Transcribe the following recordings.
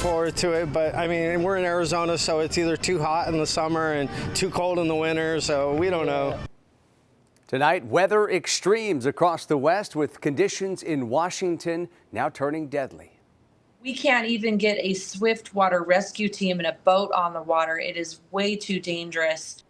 forward to it, but I mean, we're in Arizona, so it's either too hot in the summer and too cold in the winter, so we don't know. Tonight, weather extremes across the West with conditions in Washington now turning deadly. We can't even get a swift water rescue team and a boat on the water. It is way too dangerous.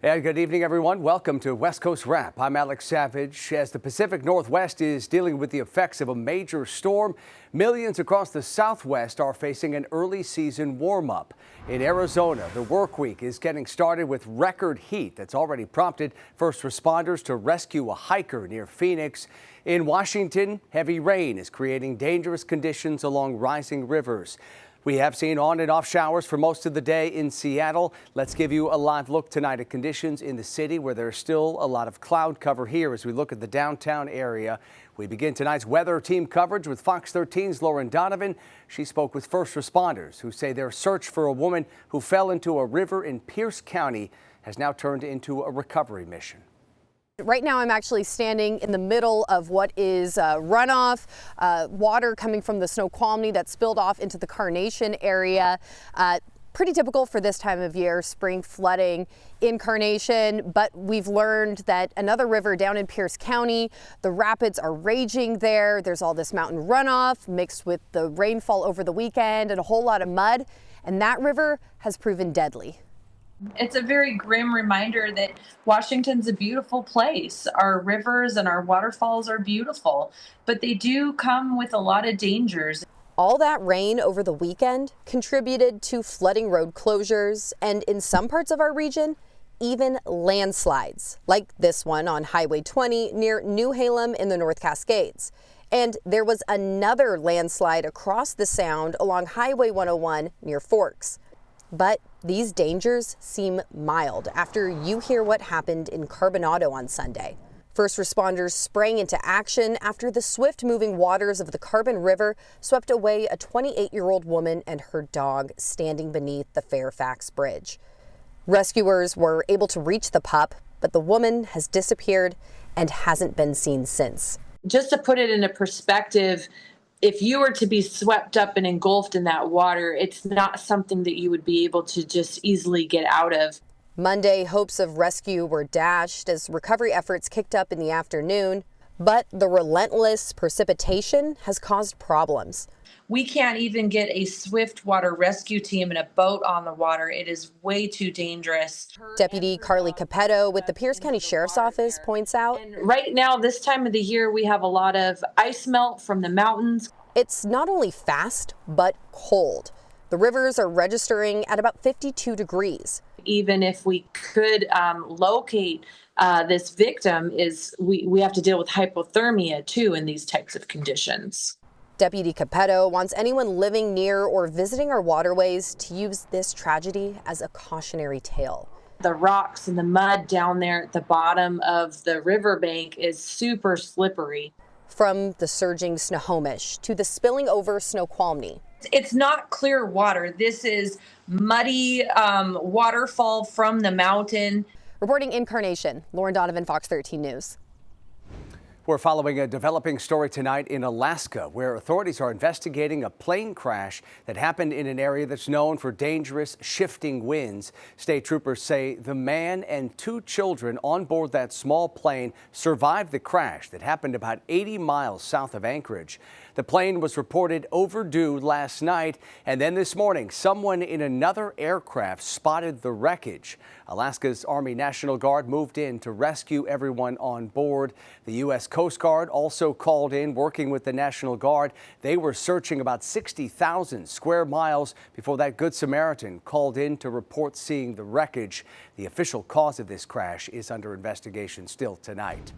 And good evening, everyone. Welcome to West Coast Wrap. I'm Alex Savage. As the Pacific Northwest is dealing with the effects of a major storm, millions across the Southwest are facing an early season warm-up. In Arizona, the work week is getting started with record heat that's already prompted first responders to rescue a hiker near Phoenix. In Washington, heavy rain is creating dangerous conditions along rising rivers. We have seen on and off showers for most of the day in Seattle. Let's give you a live look tonight at conditions in the city where there's still a lot of cloud cover here as we look at the downtown area. We begin tonight's weather team coverage with Fox 13's Lauren Donovan. She spoke with first responders who say their search for a woman who fell into a river in Pierce County has now turned into a recovery mission. Right now, I'm actually standing in the middle of what is runoff, water coming from the Snoqualmie that spilled off into the Carnation area. Pretty typical for this time of year, spring flooding in Carnation, but we've learned that another river down in Pierce County, the rapids are raging there. There's all this mountain runoff mixed with the rainfall over the weekend and a whole lot of mud, and that river has proven deadly. It's a very grim reminder that Washington's a beautiful place. Our rivers and our waterfalls are beautiful, but they do come with a lot of dangers. All that rain over the weekend contributed to flooding road closures and in some parts of our region, even landslides, like this one on Highway 20 near New Halem in the North Cascades. And there was another landslide across the Sound along Highway 101 near Forks. But these dangers seem mild after you hear what happened in Carbonado on Sunday. First responders sprang into action after the swift-moving waters of the Carbon River swept away a 28-year-old woman and her dog standing beneath the Fairfax Bridge. Rescuers were able to reach the pup, but the woman has disappeared and hasn't been seen since. Just to put it into perspective, if you were to be swept up and engulfed in that water, it's not something that you would be able to just easily get out of. Monday, hopes of rescue were dashed as recovery efforts kicked up in the afternoon, but the relentless precipitation has caused problems. We can't even get a swift water rescue team and a boat on the water. It is way too dangerous. Deputy Carly Capetto with the Pierce County Sheriff's Office points out, And right now, this time of the year, we have a lot of ice melt from the mountains. it's not only fast, but cold. The rivers are registering at about 52 degrees. Even if we could locate this victim, we have to deal with hypothermia too in these types of conditions. Deputy Capetto wants anyone living near or visiting our waterways to use this tragedy as a cautionary tale. The rocks and the mud down there at the bottom of the riverbank is super slippery. From the surging Snohomish to the spilling over Snoqualmie. It's not clear water. This is muddy waterfall from the mountain. Reporting in Carnation, Lauren Donovan, Fox 13 News. We're following a developing story tonight in Alaska, where authorities are investigating a plane crash that happened in an area that's known for dangerous shifting winds. State troopers say the man and two children on board that small plane survived the crash that happened about 80 miles south of Anchorage. The plane was reported overdue last night, and then this morning, someone in another aircraft spotted the wreckage. Alaska's Army National Guard moved in to rescue everyone on board. The U.S. Coast Guard also called in, working with the National Guard. They were searching about 60,000 square miles before that Good Samaritan called in to report seeing the wreckage. The official cause of this crash is under investigation still tonight.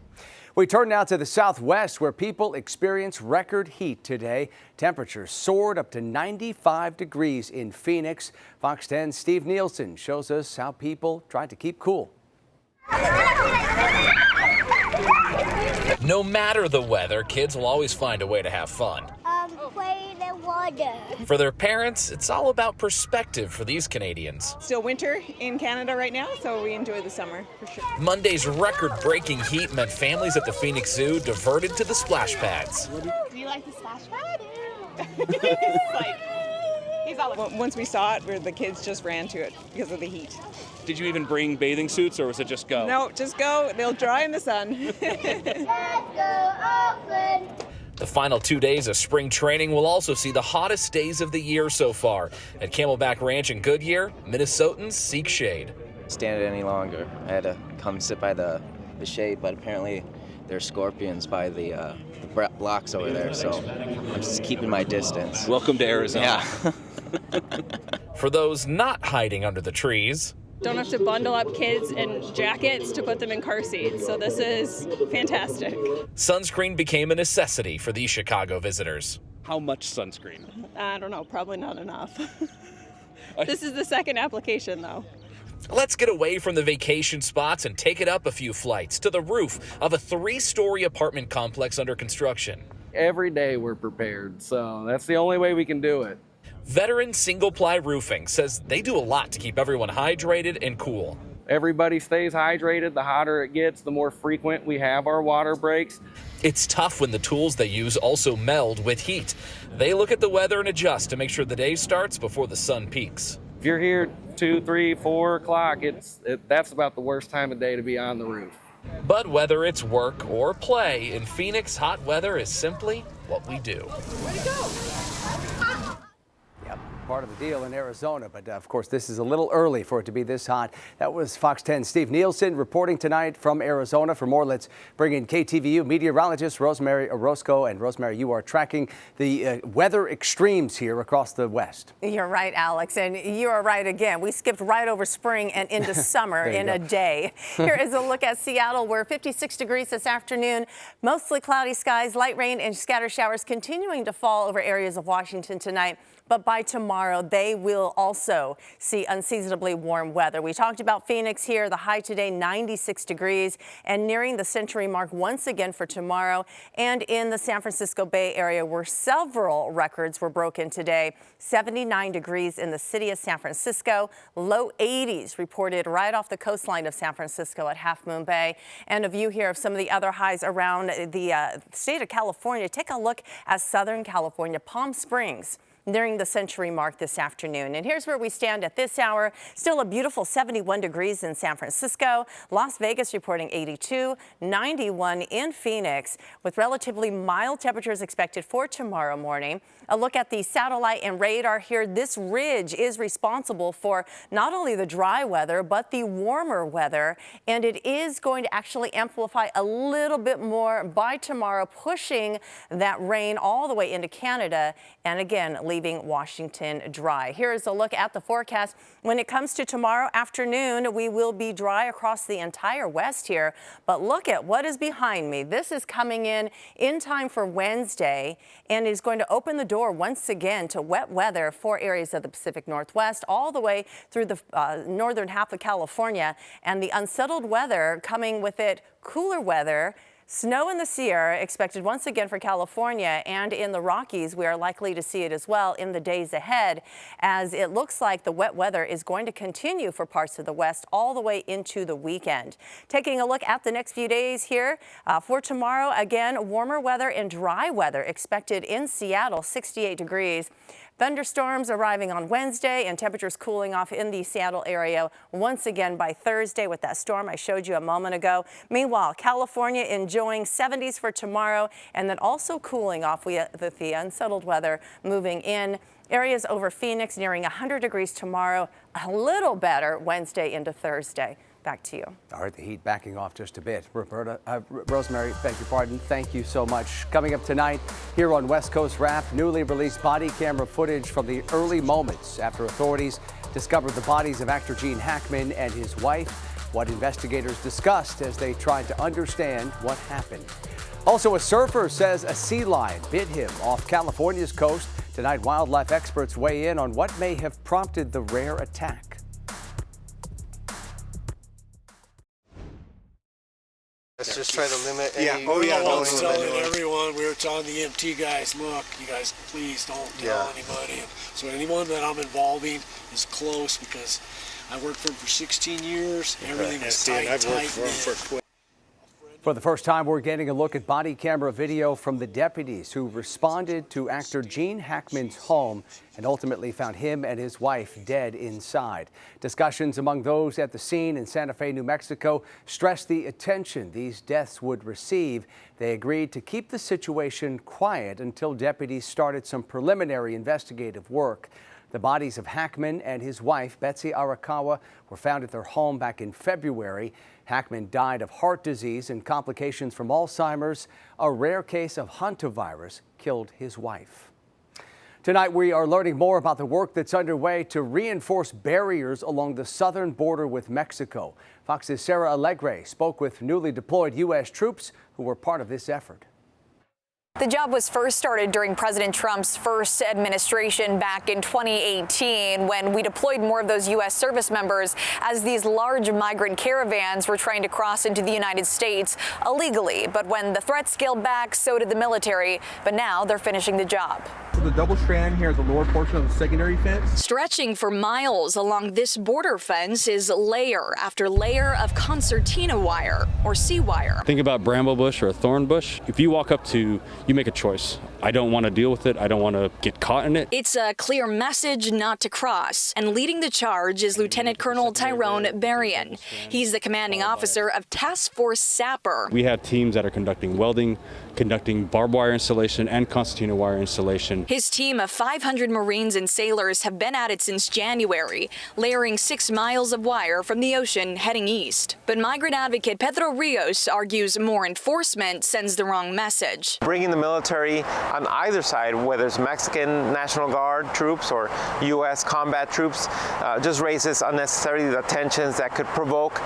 We turn now to the Southwest, where people experience record heat today. Temperatures soared up to 95 degrees in Phoenix. Fox 10's Steve Nielsen shows us how people tried to keep cool. No matter the weather, kids will always find a way to have fun. Play in the water. For their parents, it's all about perspective for these Canadians. Still winter in Canada right now, so we enjoy the summer for sure. Monday's record-breaking heat meant families at the Phoenix Zoo diverted to the splash pads. Do you like the splash pad? Once we saw it, the kids just ran to it because of the heat. Did you even bring bathing suits, or was it just go? No, just go. They'll dry in the sun. Let's go, Oakland. The final 2 days of spring training will also see the hottest days of the year so far. At Camelback Ranch in Goodyear, Minnesotans seek shade. Stand it any longer. I had to come sit by the shade, but apparently there's scorpions by the blocks over there, so I'm just keeping my distance. Welcome to Arizona. Yeah. For those not hiding under the trees, don't have to bundle up kids in jackets to put them in car seats, so this is fantastic. sunscreen became a necessity for these Chicago visitors. How much sunscreen? I don't know, probably not enough. This is the second application, though. Let's get away from the vacation spots and take it up a few flights to the roof of a 3-story apartment complex under construction. Every day we're prepared, so that's the only way we can do it. Veteran Single Ply Roofing says they do a lot to keep everyone hydrated and cool. Everybody stays hydrated. The hotter it gets, the more frequent we have our water breaks. It's tough when the tools they use also meld with heat. They look at the weather and adjust to make sure the day starts before the sun peaks. If you're here 2, 3, 4 o'clock, that's about the worst time of day to be on the roof. But whether it's work or play, in Phoenix, hot weather is simply what we do. Way to go! Part of the deal in Arizona, but of course this is a little early for it to be this hot. That was Fox 10's Steve Nielsen reporting tonight from Arizona. For more, let's bring in KTVU meteorologist Rosemary Orozco. And Rosemary, you are tracking the weather extremes here across the West. You're right, Alex, and you are right again. We skipped right over spring and into summer in a day. Here is a look at Seattle, where 56 degrees this afternoon, mostly cloudy skies, light rain and scattered showers continuing to fall over areas of Washington tonight. But by tomorrow, they will also see unseasonably warm weather. We talked about Phoenix here. The high today, 96 degrees, and nearing the century mark once again for tomorrow. And in the San Francisco Bay Area, where several records were broken today, 79 degrees in the city of San Francisco, low 80s reported right off the coastline of San Francisco at Half Moon Bay. And a view here of some of the other highs around the state of California. Take a look at Southern California, Palm Springs, nearing the century mark this afternoon. And here's where we stand at this hour. Still a beautiful 71 degrees in San Francisco. Las Vegas reporting 82, 91 in Phoenix, with relatively mild temperatures expected for tomorrow morning. A look at the satellite and radar here. This ridge is responsible for not only the dry weather, but the warmer weather. And it is going to actually amplify a little bit more by tomorrow, pushing that rain all the way into Canada. And again, leaving Washington dry. Here's a look at the forecast. When it comes to tomorrow afternoon, we will be dry across the entire West here. But look at what is behind me. This is coming in time for Wednesday, and is going to open the door once again to wet weather for areas of the Pacific Northwest, all the way through the northern half of California. And the unsettled weather coming with it, cooler weather. Snow in the Sierra expected once again for California, and in the Rockies we are likely to see it as well in the days ahead, as it looks like the wet weather is going to continue for parts of the West all the way into the weekend. Taking a look at the next few days here, for tomorrow, again, warmer weather and dry weather expected in Seattle, 68 degrees. Thunderstorms arriving on Wednesday, and temperatures cooling off in the Seattle area once again by Thursday with that storm I showed you a moment ago. Meanwhile, California enjoying 70s for tomorrow, and then also cooling off with the unsettled weather moving in. Areas over Phoenix nearing 100 degrees tomorrow, a little better Wednesday into Thursday. Back to you. All right, the heat backing off just a bit. Rosemary, beg your pardon, thank you so much. Coming up tonight here on West Coast Wrap, newly released body camera footage from the early moments after authorities discovered the bodies of actor Gene Hackman and his wife, what investigators discussed as they tried to understand what happened. Also, a surfer says a sea lion bit him off California's coast. Tonight, wildlife experts weigh in on what may have prompted the rare attack. Let's just try to limit any... I was telling everyone, we were telling the EMT guys, look, you guys please don't tell anybody. So anyone that I'm involving is close, because I worked for him for 16 years. Everything was tight. I've worked for him for 12. A friend For the first time, we're getting a look at body camera video from the deputies who responded to actor Gene Hackman's home and ultimately found him and his wife dead inside. Discussions among those at the scene in Santa Fe, New Mexico, stressed the attention these deaths would receive. They agreed to keep the situation quiet until deputies started some preliminary investigative work. The bodies of Hackman and his wife, Betsy Arakawa, were found at their home back in February. Hackman died of heart disease and complications from Alzheimer's. A rare case of hantavirus killed his wife. Tonight, we are learning more about the work that's underway to reinforce barriers along the southern border with Mexico. Fox's Sarah Alegre spoke with newly deployed U.S. troops who were part of this effort. The job was first started during President Trump's first administration back in 2018, when we deployed more of those U.S. service members as these large migrant caravans were trying to cross into the United States illegally. But when the threat scaled back, so did the military. But now they're finishing the job. So the double strand here is the lower portion of the secondary fence. Stretching for miles along this border fence is layer after layer of concertina wire, or sea wire. Think about bramble bush or a thorn bush. If you walk up to, you make a choice. I don't want to deal with it. I don't want to get caught in it. It's a clear message not to cross. And leading the charge is Lieutenant Colonel Tyrone Berrien. He's the commanding officer of Task Force Sapper. We have teams that are conducting welding, conducting barbed wire installation and concertina wire installation. His team of 500 Marines and sailors have been at it since January, layering 6 miles of wire from the ocean heading east. But migrant advocate Pedro Rios argues more enforcement sends the wrong message. Bringing the military on either side, whether it's Mexican National Guard troops or U.S. combat troops, just raises unnecessary tensions that could provoke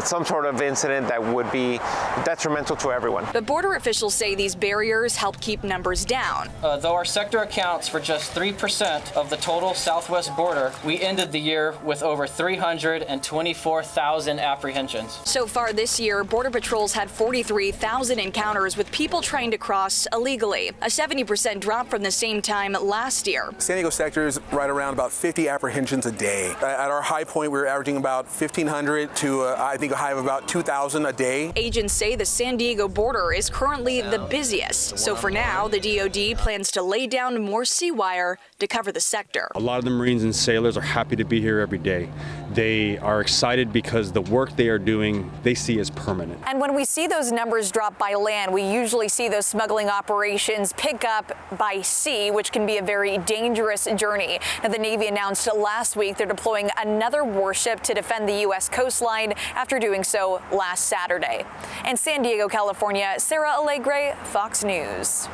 some sort of incident that would be detrimental to everyone. But border officials say these barriers help keep numbers down. Though our sector accounts for just 3% of the total southwest border, we ended the year with over 324,000 apprehensions. So far this year, Border Patrol's had 43,000 encounters with people trying to cross illegally, a 70% drop from the same time last year. San Diego sector is right around about 50 apprehensions a day. At our high point, we were averaging about 1,500 to I think a high of about 2,000 a day. Agents say the San Diego border is currently the busiest. So for now, the DoD plans to lay down more sea wire to cover the sector. A lot of the Marines and sailors are happy to be here every day. They are excited because the work they are doing, they see as permanent. And when we see those numbers drop by land, we usually see those smuggling operations pick up by sea, which can be a very dangerous journey. Now, the Navy announced last week they're deploying another warship to defend the U.S. coastline after doing so last Saturday. In San Diego, California, Sarah Alegre, Fox News.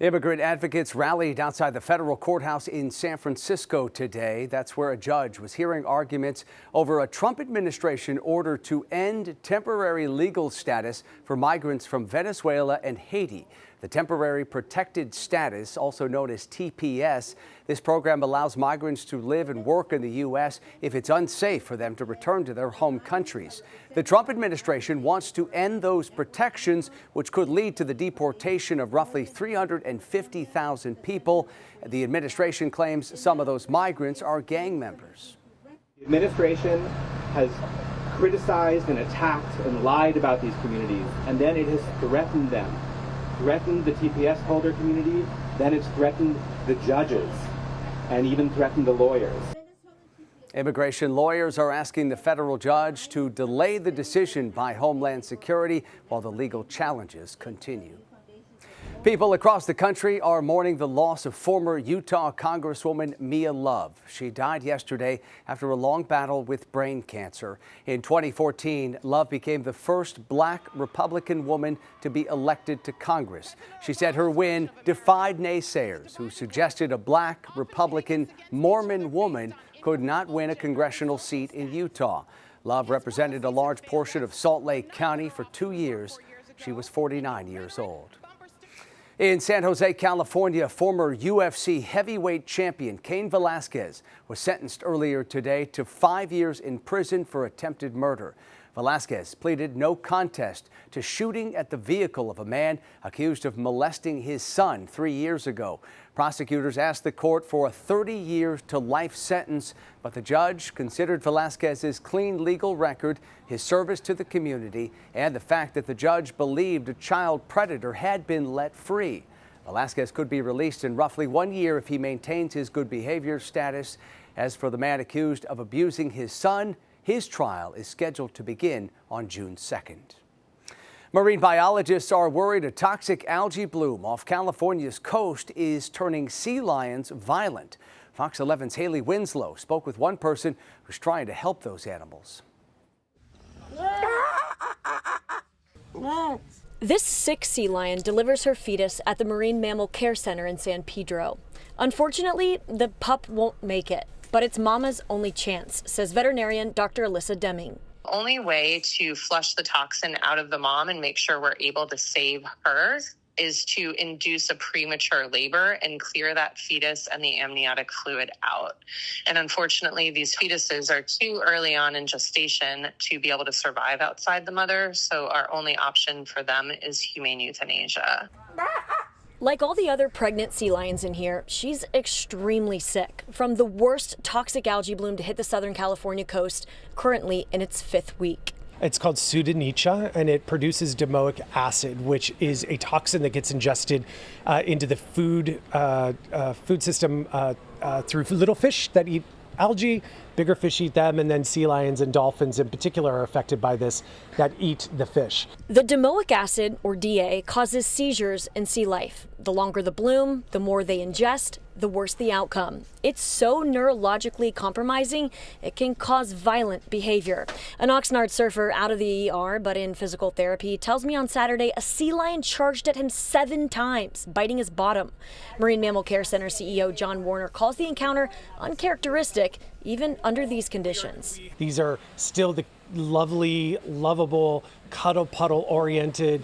Immigrant advocates rallied outside the federal courthouse in San Francisco today. That's where a judge was hearing arguments over a Trump administration order to end temporary legal status for migrants from Venezuela and Haiti. The Temporary Protected Status, also known as TPS, this program allows migrants to live and work in the U.S. if it's unsafe for them to return to their home countries. The Trump administration wants to end those protections, which could lead to the deportation of roughly 350,000 people. The administration claims some of those migrants are gang members. The administration has criticized and attacked and lied about these communities, and then it has threatened them. Threatened the TPS holder community, then it's threatened the judges, and even threatened the lawyers. Immigration lawyers are asking the federal judge to delay the decision by Homeland Security while the legal challenges continue. People across the country are mourning the loss of former Utah Congresswoman Mia Love. She died yesterday after a long battle with brain cancer. In 2014, Love became the first black Republican woman to be elected to Congress. She said her win defied naysayers who suggested a black Republican Mormon woman could not win a congressional seat in Utah. Love represented a large portion of Salt Lake County for 2 years. She was 49 years old. In San Jose, California, former UFC heavyweight champion Cain Velasquez was sentenced earlier today to 5 years in prison for attempted murder. Velasquez pleaded no contest to shooting at the vehicle of a man accused of molesting his son 3 years ago. Prosecutors asked the court for a 30-year to life sentence, but the judge considered Velasquez's clean legal record, his service to the community, and the fact that the judge believed a child predator had been let free. Velasquez could be released in roughly 1 year if he maintains his good behavior status. As for the man accused of abusing his son, his trial is scheduled to begin on June 2nd. Marine biologists are worried a toxic algae bloom off California's coast is turning sea lions violent. Fox 11's Haley Winslow spoke with one person who's trying to help those animals. This sick sea lion delivers her fetus at the Marine Mammal Care Center in San Pedro. Unfortunately, the pup won't make it, but it's mama's only chance, says veterinarian Dr. Alyssa Deming. The only way to flush the toxin out of the mom and make sure we're able to save her is to induce a premature labor and clear that fetus and the amniotic fluid out. And unfortunately, these fetuses are too early on in gestation to be able to survive outside the mother, so our only option for them is humane euthanasia. Like all the other pregnant sea lions in here, she's extremely sick from the worst toxic algae bloom to hit the Southern California coast, currently in its 5th week. It's called Pseudonychia, and it produces domoic acid, which is a toxin that gets ingested into the food system through little fish that eat algae. Bigger fish eat them, and then sea lions and dolphins in particular are affected by this that eat the fish. The domoic acid, or DA, causes seizures in sea life. The longer the bloom, the more they ingest, the worse the outcome. It's so neurologically compromising, it can cause violent behavior. An Oxnard surfer out of the ER but in physical therapy tells me on Saturday a sea lion charged at him 7 times, biting his bottom. Marine Mammal Care Center CEO John Warner calls the encounter uncharacteristic, even under these conditions. These are still the lovely, lovable, cuddle puddle oriented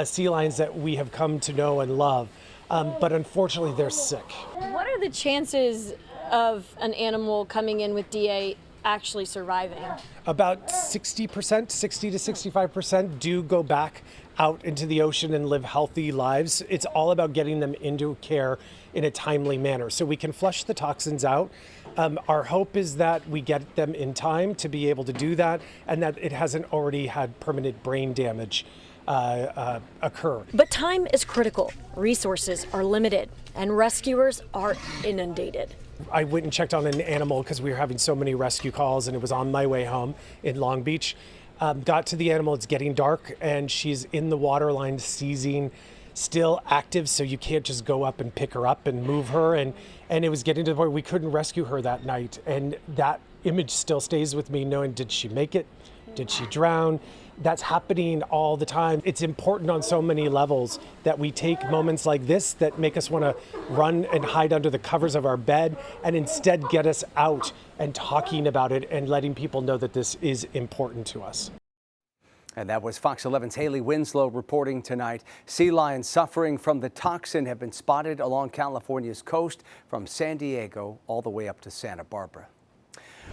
sea lions that we have come to know and love. But unfortunately, they're sick. What are the chances of an animal coming in with DA actually surviving? About 60%, 60 to 65% do go back out into the ocean and live healthy lives. It's all about getting them into care in a timely manner so we can flush the toxins out. Our hope is that we get them in time to be able to do that and that it hasn't already had permanent brain damage occur. But time is critical. Resources are limited and rescuers are inundated. I went and checked on an animal because we were having so many rescue calls, and it was on my way home in Long Beach. Got to the animal, it's getting dark, and she's in the waterline seizing, still active, so you can't just go up and pick her up and move her. And it was getting to the point we couldn't rescue her that night. And that image still stays with me, knowing, did she make it? Did she drown? That's happening all the time. It's important on so many levels that we take moments like this that make us want to run and hide under the covers of our bed and instead get us out and talking about it and letting people know that this is important to us. And that was Fox 11's Haley Winslow reporting tonight. Sea lions suffering from the toxin have been spotted along California's coast from San Diego all the way up to Santa Barbara.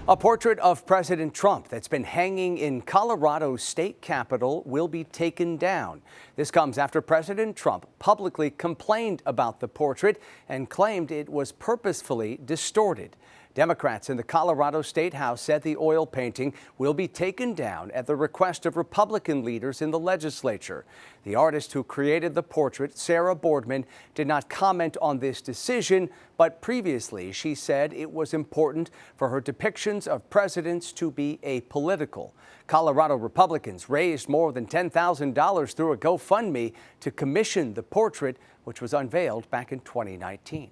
A portrait of President Trump that's been hanging in Colorado's state capitol will be taken down. This comes after President Trump publicly complained about the portrait and claimed it was purposefully distorted. Democrats in the Colorado State House said the oil painting will be taken down at the request of Republican leaders in the legislature. The artist who created the portrait, Sarah Boardman, did not comment on this decision, but previously she said it was important for her depictions of presidents to be apolitical. Colorado Republicans raised more than $10,000 through a GoFundMe to commission the portrait, which was unveiled back in 2019.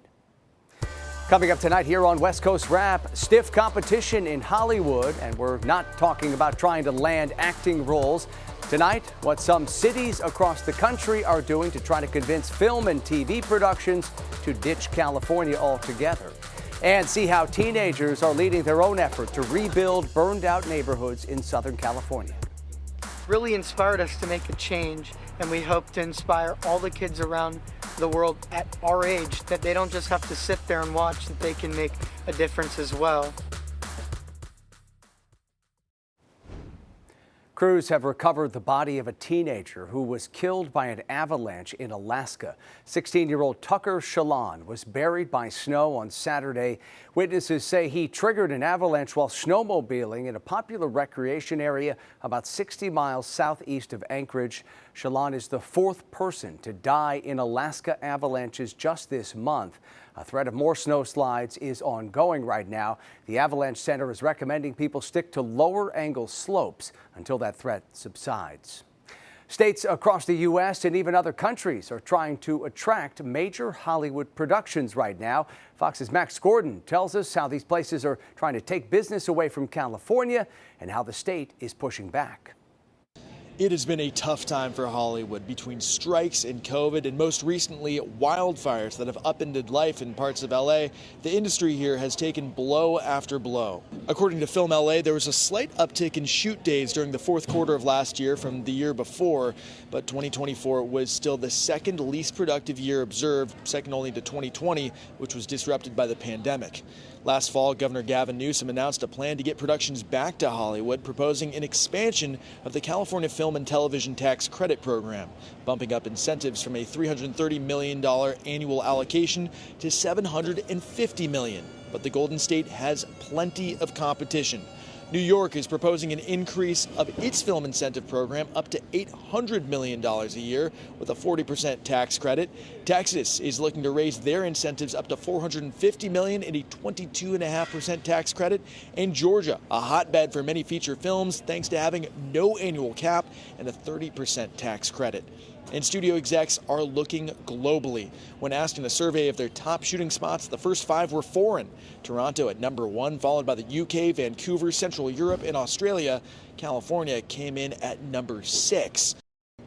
Coming up tonight here on West Coast Rap, stiff competition in Hollywood, and we're not talking about trying to land acting roles. Tonight, what some cities across the country are doing to try to convince film and TV productions to ditch California altogether. And see how teenagers are leading their own effort to rebuild burned out neighborhoods in Southern California. Really inspired us to make a change, and we hope to inspire all the kids around the world at our age that they don't just have to sit there and watch, that they can make a difference as well. Crews have recovered the body of a teenager who was killed by an avalanche in Alaska. 16-year-old Tucker Shalon was buried by snow on Saturday. Witnesses say he triggered an avalanche while snowmobiling in a popular recreation area about 60 miles southeast of Anchorage. Shalon is the fourth person to die in Alaska avalanches just this month. A threat of more snow slides is ongoing right now. The Avalanche Center is recommending people stick to lower angle slopes until that threat subsides. States across the U.S. and even other countries are trying to attract major Hollywood productions right now. Fox's Max Gordon tells us how these places are trying to take business away from California and how the state is pushing back. It has been a tough time for Hollywood between strikes and COVID and most recently wildfires that have upended life in parts of LA. The industry here has taken blow after blow. According to Film LA, there was a slight uptick in shoot days during the fourth quarter of last year from the year before, but 2024 was still the second least productive year observed, second only to 2020, which was disrupted by the pandemic. Last fall, Governor Gavin Newsom announced a plan to get productions back to Hollywood, proposing an expansion of the California Film and Television Tax Credit Program, bumping up incentives from a $330 million annual allocation to $750 million. But the Golden State has plenty of competition. New York is proposing an increase of its film incentive program up to $800 million a year with a 40% tax credit. Texas is looking to raise their incentives up to $450 million and a 22.5% tax credit. And Georgia, a hotbed for many feature films, thanks to having no annual cap and a 30% tax credit. And studio execs are looking globally. When asked in a survey of their top shooting spots, the first 5 were foreign. Toronto at number 1, followed by the UK, Vancouver, Central Europe, and Australia. California came in at number 6.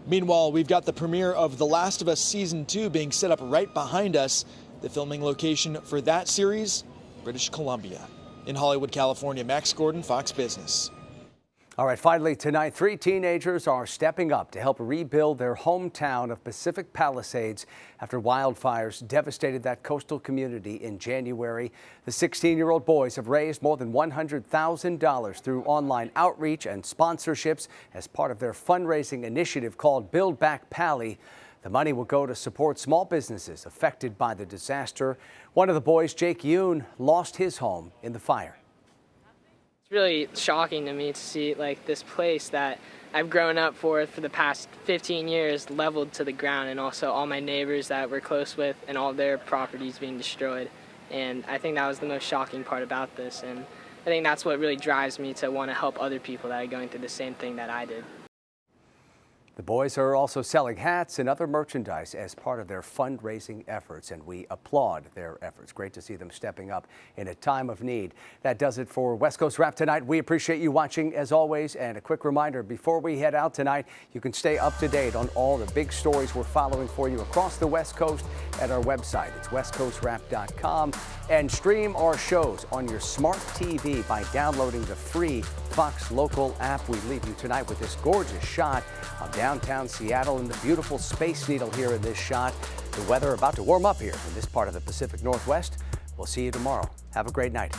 Meanwhile, we've got the premiere of The Last of Us Season 2 being set up right behind us. The filming location for that series, British Columbia. In Hollywood, California, Max Gordon, Fox Business. All right, finally tonight, 3 teenagers are stepping up to help rebuild their hometown of Pacific Palisades after wildfires devastated that coastal community in January. The 16-year-old boys have raised more than $100,000 through online outreach and sponsorships as part of their fundraising initiative called Build Back Pali. The money will go to support small businesses affected by the disaster. One of the boys, Jake Yoon, lost his home in the fire. Really shocking to me to see like this place that I've grown up for the past 15 years leveled to the ground, and also all my neighbors that we're close with and all their properties being destroyed. And I think that was the most shocking part about this, and I think that's what really drives me to want to help other people that are going through the same thing that I did. The boys are also selling hats and other merchandise as part of their fundraising efforts, and we applaud their efforts. Great to see them stepping up in a time of need. That does it for West Coast Wrap tonight. We appreciate you watching as always, and a quick reminder before we head out tonight, you can stay up to date on all the big stories we're following for you across the West Coast at our website. It's westcoastwrap.com, and stream our shows on your smart TV by downloading the free Fox Local app. We leave you tonight with this gorgeous shot of downtown Seattle and the beautiful Space Needle here in this shot. The weather about to warm up here in this part of the Pacific Northwest. We'll see you tomorrow. Have a great night.